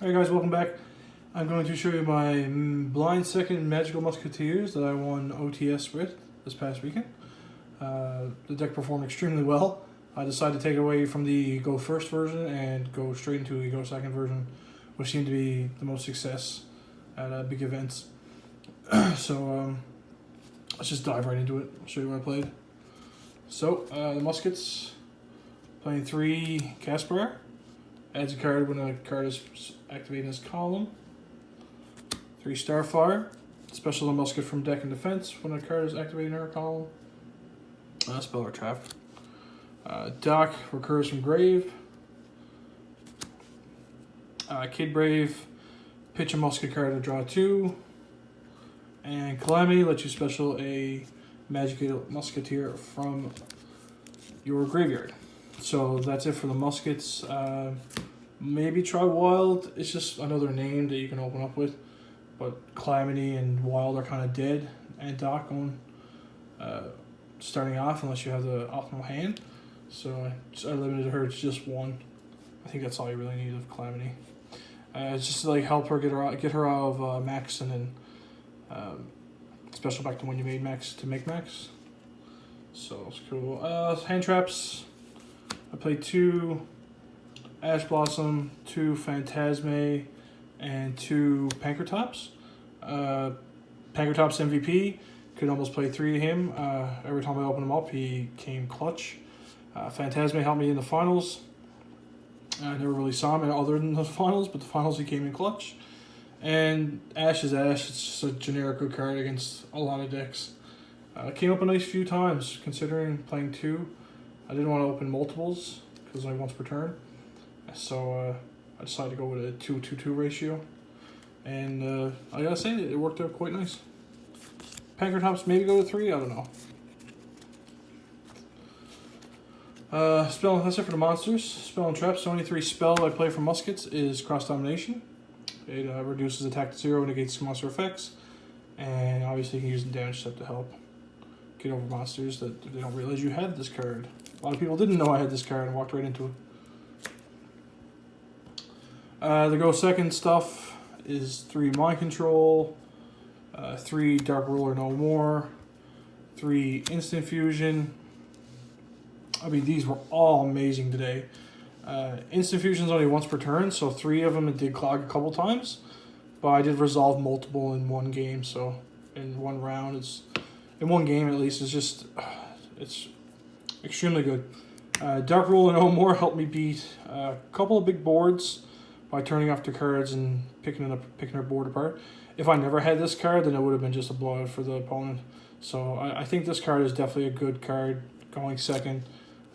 Alright guys, welcome back. I'm going to show you my blind second Magical Musketeers that I won OTS with this past weekend. The deck performed extremely well. I decided to take it away from the go first version and go straight into the go second version, which seemed to be the most success at big events. So let's just dive right into it. I'll show you what I played. So the Muskets, playing 3 Caspar. Adds a card when a card is activated in his column. 3 Starfire. Special the musket from deck and defense when a card is activated in her column. Spell or trap. Doc recurs from grave. Kid Brave. Pitch a musket card to draw 2. And Calamity lets you special a Magical Musketeer from your graveyard. So that's it for the muskets. Maybe try Wild. It's just another name that you can open up with. But Calamity and Wild are kind of dead. And Doc going starting off unless you have the optimal hand. So I limited her to just 1. I think that's all you really need of Calamity. It's just to like help her get her out of max and then special back to when you made max to make max. So it's cool. Hand traps. I played 2 Ash Blossom, 2 Phantasme, and 2 Pankratops. Pankratops MVP, could almost play 3 of him. Every time I opened him up, he came clutch. Phantasme helped me in the finals. I never really saw him other than the finals, but the finals he came in clutch. And Ash is Ash. It's just a generic good card against a lot of decks. Came up a nice few times, considering playing 2. I didn't want to open multiples because only once per turn, so I decided to go with a 2-2-2 ratio, and I gotta say it worked out quite nice. Pankratops maybe go to 3, I don't know. Spell, that's it for the monsters. Spell and traps. The only 3 spell I play for muskets is Cross Domination. It reduces attack to 0 and negates monster effects, and obviously you can use the damage step to help get over monsters that they don't realize you had this card. A lot of people didn't know I had this card and walked right into it. The go second stuff is 3 Mind Control, 3 Dark Ruler No More, 3 Instant Fusion. I mean, these were all amazing today. Instant Fusion's only once per turn, so 3 of them it did clog a couple times, but I did resolve multiple in one game, so in one round, in one game at least, it's extremely good. Dark Ruler No More helped me beat a couple of big boards by turning off the cards and picking her board apart. If I never had this card, then it would have been just a blowout for the opponent. So I think this card is definitely a good card going second.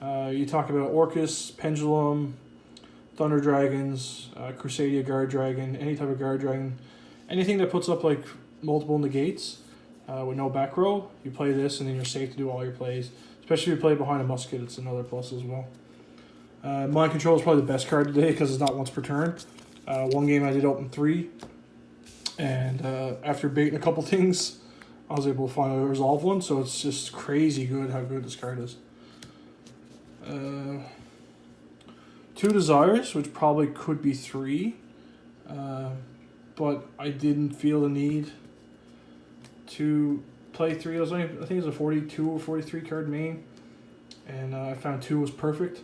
You talk about Orcus, Pendulum, Thunder Dragons, Crusadia Guard Dragon, any type of Guard Dragon, anything that puts up like multiple negates with no back row, you play this and then you're safe to do all your plays. Especially if you play behind a musket, it's another plus as well. Mind Control is probably the best card today because it's not once per turn. One game I did open 3, and after baiting a couple things, I was able to finally resolve one, so it's just crazy good how good this card is. 2 Desires, which probably could be 3, but I didn't feel the need to play 3. I think it was a 42 or 43 card main, and I found 2 was perfect.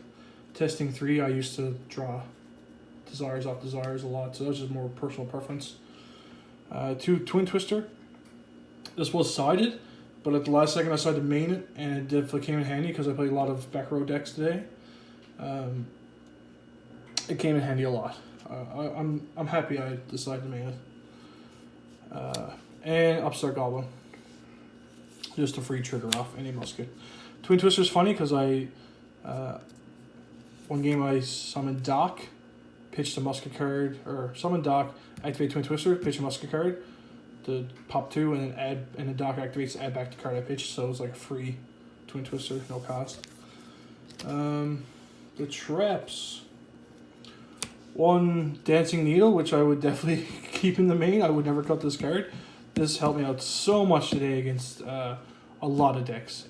Testing 3, I used to draw Desires off Desires a lot, so that was just more personal preference. 2 Twin Twister. This was sided, but at the last second I decided to main it, and it definitely came in handy because I played a lot of back row decks today. It came in handy a lot. I'm happy I decided to main it. And Upstart Goblin. Just a free trigger off any musket. Twin Twister's funny because one game I summoned Doc, pitched a musket card, or summoned Doc, activate Twin Twister, pitch a musket card to pop 2, and then and the Doc activates, add back the card I pitched, so it was like a free Twin Twister, no cost. The traps. 1 Dancing Needle, which I would definitely keep in the main. I would never cut this card. This helped me out so much today against a lot of decks.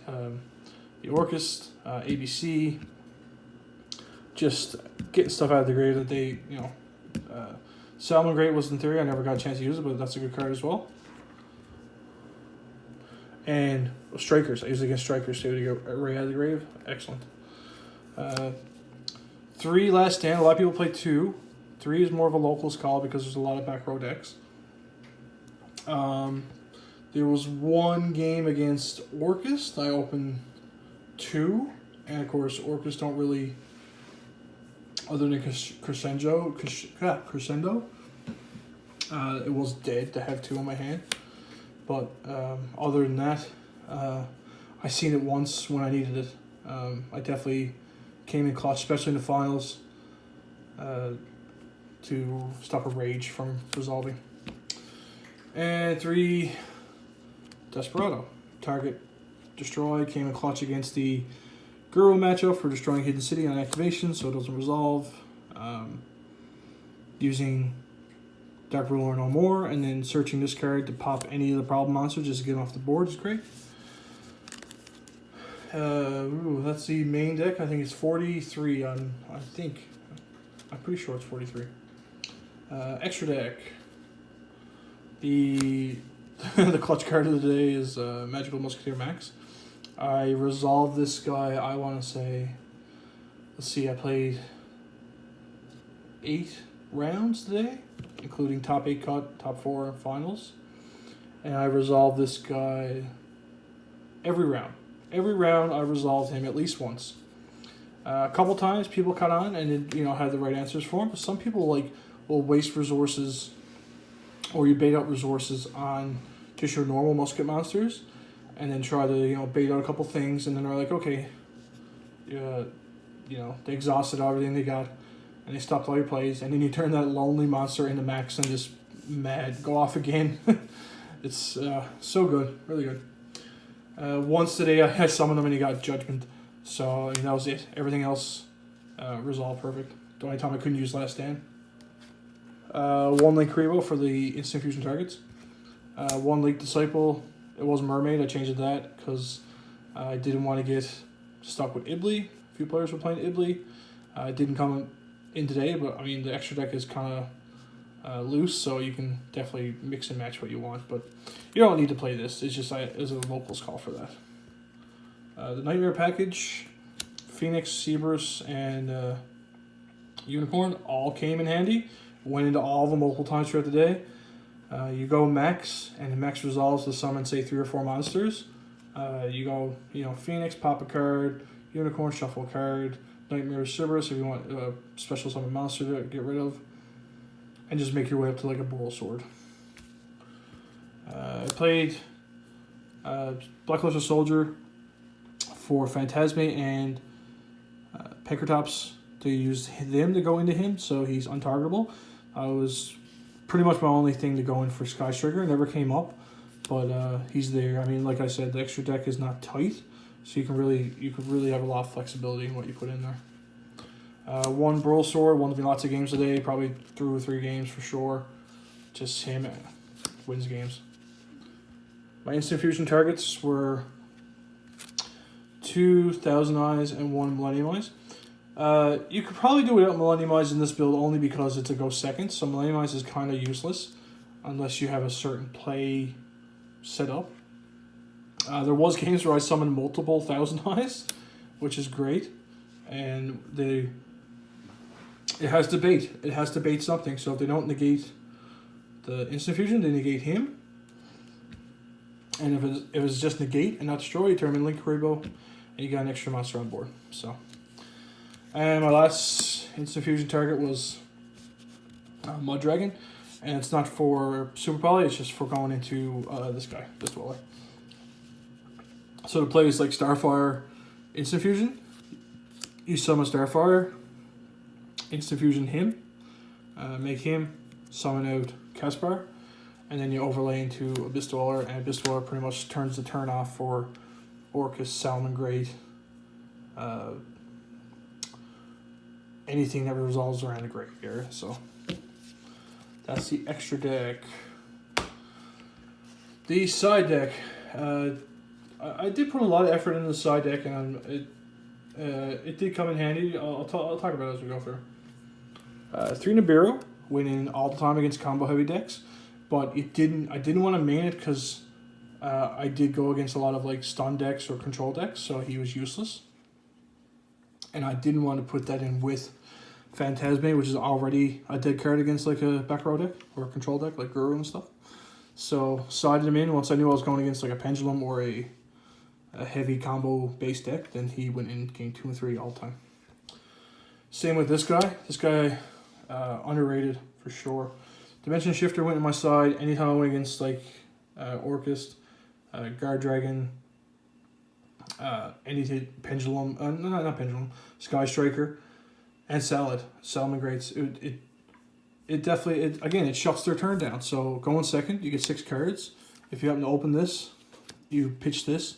The Orcus, ABC, just getting stuff out of the grave that they, Salmon Great was in theory. I never got a chance to use it, but that's a good card as well. And Strikers. I use it against Strikers too to get right out of the grave. Excellent. 3 Last Stand. A lot of people play 2. 3 is more of a locals call because there's a lot of back row decks. There was 1 game against Orcust. I opened 2. And of course, Orcust don't really, other than Crescendo, it was dead to have 2 in my hand. But other than that, I seen it once when I needed it. I definitely came in clutch, especially in the finals, to stop a rage from resolving. And 3 Desperado. Target destroy, came in clutch against the Guru matchup for destroying Hidden City on activation, so it doesn't resolve. Using Dark Ruler No More, and then searching this card to pop any of the problem monsters just to get them off the board is great. That's the main deck. I think it's 43 on, I'm pretty sure it's 43. Extra deck. The the clutch card of the day is Magical Musketeer Max. I resolved this guy, I want to say, let's see, I played 8 rounds today, including top 8 cut, top 4 finals. And I resolved this guy every round. Every round I resolved him at least once. A couple times people cut on and had the right answers for him, but some people will waste resources, or you bait out resources on just your normal musket monsters, and then try to bait out a couple things, and then they're like, okay, they exhausted everything they got, and they stopped all your plays, and then you turn that lonely monster into max and just go off again. It's so good, really good. Once today I summoned him and he got Judgment, so that was it. Everything else resolved perfect. The only time I couldn't use Last Stand. 1 Link Rebo for the instant fusion targets. 1 Link Disciple. It wasn't Mermaid. I changed that because I didn't want to get stuck with Ibly. A few players were playing Ibly. It didn't come in today, but the extra deck is kind of loose, so you can definitely mix and match what you want. But you don't need to play this. It's just as a locals call for that. The Nightmare package, Phoenix, Cerberus, and Unicorn all came in handy. Went into all of them multiple times throughout the day. You go max, and the max resolves to summon, say, 3 or 4 monsters. You go, Phoenix, pop a card, Unicorn, shuffle a card, Nightmare, Cerberus if you want a special summon monster to get rid of, and just make your way up to like a Boral Sword. I played Blackluster Soldier for Phantasme and Pankratops to use them to go into him, so he's untargetable. I was pretty much my only thing to go in for Sky Striker. It never came up, but he's there. Like I said, the extra deck is not tight, so you can really have a lot of flexibility in what you put in there. 1 Boral Sword, won lots of games today, probably 2 or 3 games for sure. Just him wins games. My instant fusion targets were 2 Thousand Eyes and 1 Millennium Eyes. You could probably do without Millennium Eyes in this build only because it's a go second, so Millennium Eyes is kind of useless unless you have a certain play set up. There was games where I summoned multiple Thousand Eyes, which is great, and it has to bait. It has to bait something, so if they don't negate the instant fusion, they negate him. And if it's just negate and not destroy, you turn him in Link Rebo, and you got an extra monster on board. So. And my last instant fusion target was Mud Dragon, and it's not for Super Poly, it's just for going into this guy, this Dweller. So to play is like Starfire instant fusion, you summon Starfire, instant fusion him, make him, summon out Caspar, and then you overlay into Abyss Dweller, and Abyss Dweller pretty much turns the turn off for Orcus, Salmon Great, anything that resolves around the gray area. So that's the extra deck. The side deck. I did put a lot of effort into the side deck, and it did come in handy. I'll talk about it as we go through. 3 Nibiru, winning all the time against combo heavy decks, but I didn't want to main it because I did go against a lot of like stun decks or control decks, so he was useless. And I didn't want to put that in with Phantasme, which is already a dead card against like a back row deck or a control deck like Guru and stuff. So sided him in once I knew I was going against like a Pendulum or a heavy combo base deck. Then he went in game 2 and 3 all the time. Same with this guy. This guy, underrated for sure. Dimension Shifter went in my side anytime I went against like Orcust, Guard Dragon, anything Pendulum, not Pendulum, Sky Striker, and Salmon Greats. It definitely, it shuts their turn down. So going second, you get 6 cards. If you happen to open this, you pitch this.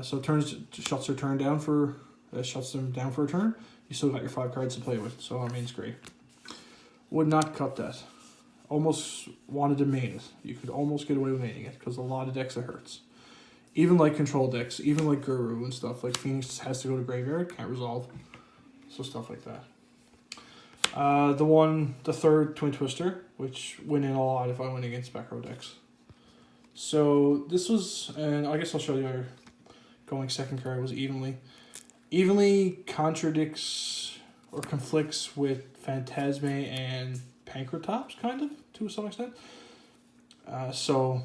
So shuts their turn down for, shuts them down for a turn. You still got your 5 cards to play with. So I mean, it's great. Would not cut that. Almost wanted to main it. You could almost get away with maining it because a lot of decks it hurts. Even like control decks, even like Guru and stuff, like Phoenix has to go to graveyard, can't resolve. So stuff like that. The third Twin Twister, which went in a lot if I went against back row decks. So this was, and I guess I'll show you our going second card was evenly contradicts or conflicts with Phantasme and Pancratops, kind of, to some extent. So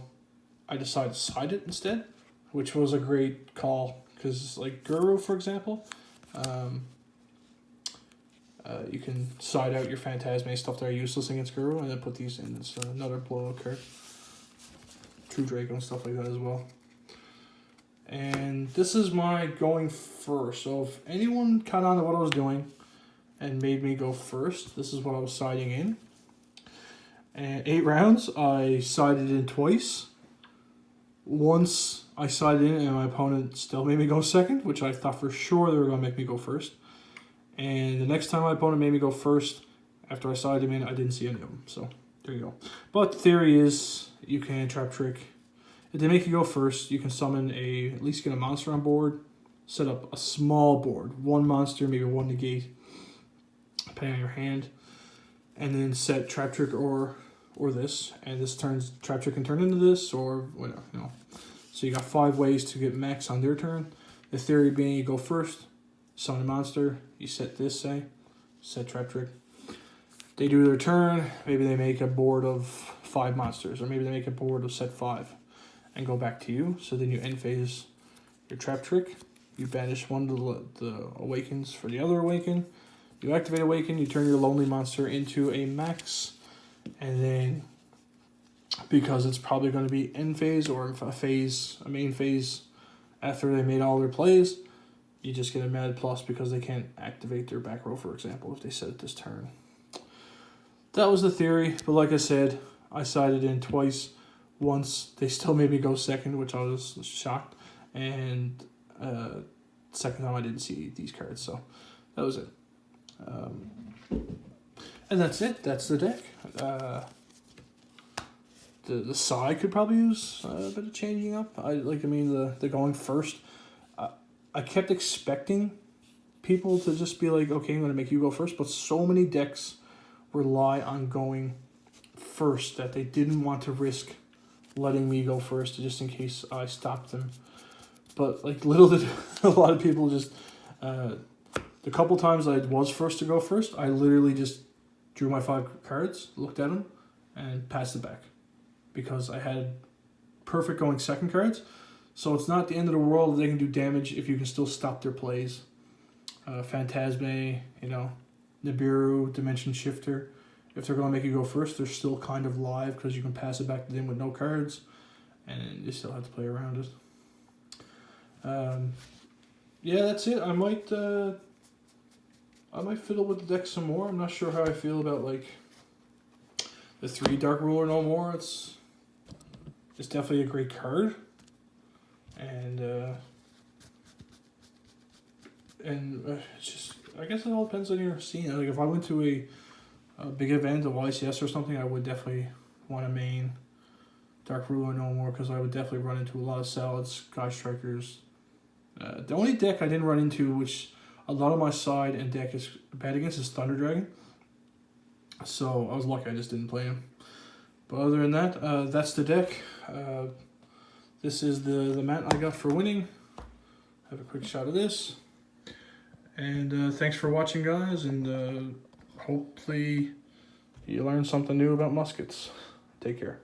I decided to side it instead, which was a great call, because like Guru, for example, you can side out your Phantasme stuff that are useless against Guru and then put these in. It's another blowout card. True Draco and stuff like that as well. And this is my going first. So if anyone caught on to what I was doing and made me go first, this is what I was siding in. And 8 rounds, I sided in twice. Once I sided in and my opponent still made me go second, which I thought for sure they were going to make me go first. And the next time my opponent made me go first, after I sided him in, I didn't see any of them. So there you go. But the theory is you can trap trick. If they make you go first, you can summon at least get a monster on board, set up a small board, 1 monster, maybe 1 negate, depending on your hand, and then set trap trick or this, and this turns trap trick can turn into this or whatever, you know. So you got 5 ways to get max on their turn. The theory being you go first, summon a monster, you set this, set trap trick. They do their turn, maybe they make a board of 5 monsters, or maybe they make a board of set 5 and go back to you. So then you end phase your trap trick, you banish one of the awakens for the other awaken, you activate awaken, you turn your lonely monster into a max, and then because it's probably going to be end phase or a main phase after they made all their plays, you just get a mad plus because they can't activate their back row, for example, if they set it this turn. That was the theory, but like I said, I sided in twice. Once they still made me go second, which I was shocked, and second time I didn't see these cards, so that was it. And that's it. That's the deck. The side could probably use a bit of changing up. The going first. I kept expecting people to just be like, okay, I'm going to make you go first, but so many decks rely on going first that they didn't want to risk letting me go first just in case I stopped them. But like little did a lot of people just the couple times I was first to go first, I literally just drew my 5 cards, looked at them, and passed it back because I had perfect going second cards. So it's not the end of the world. They can do damage if you can still stop their plays. Phantasme, Nibiru, Dimension Shifter. If they're going to make you go first, they're still kind of live because you can pass it back to them with no cards, and you still have to play around it. Yeah, that's it. I might fiddle with the deck some more. I'm not sure how I feel about like the 3 Dark Ruler No More. It's definitely a great card, and it's just, I guess it all depends on your scene. Like if I went to a big event, a YCS or something, I would definitely want to main Dark Ruler No More because I would definitely run into a lot of Salads, Sky Strikers. The only deck I didn't run into, which a lot of my side and deck is bad against, is Thunder Dragon. So I was lucky I just didn't play him. But other than that, that's the deck. This is the mat I got for winning. Have a quick shot of this. And thanks for watching, guys, and hopefully you learned something new about muskets. Take care.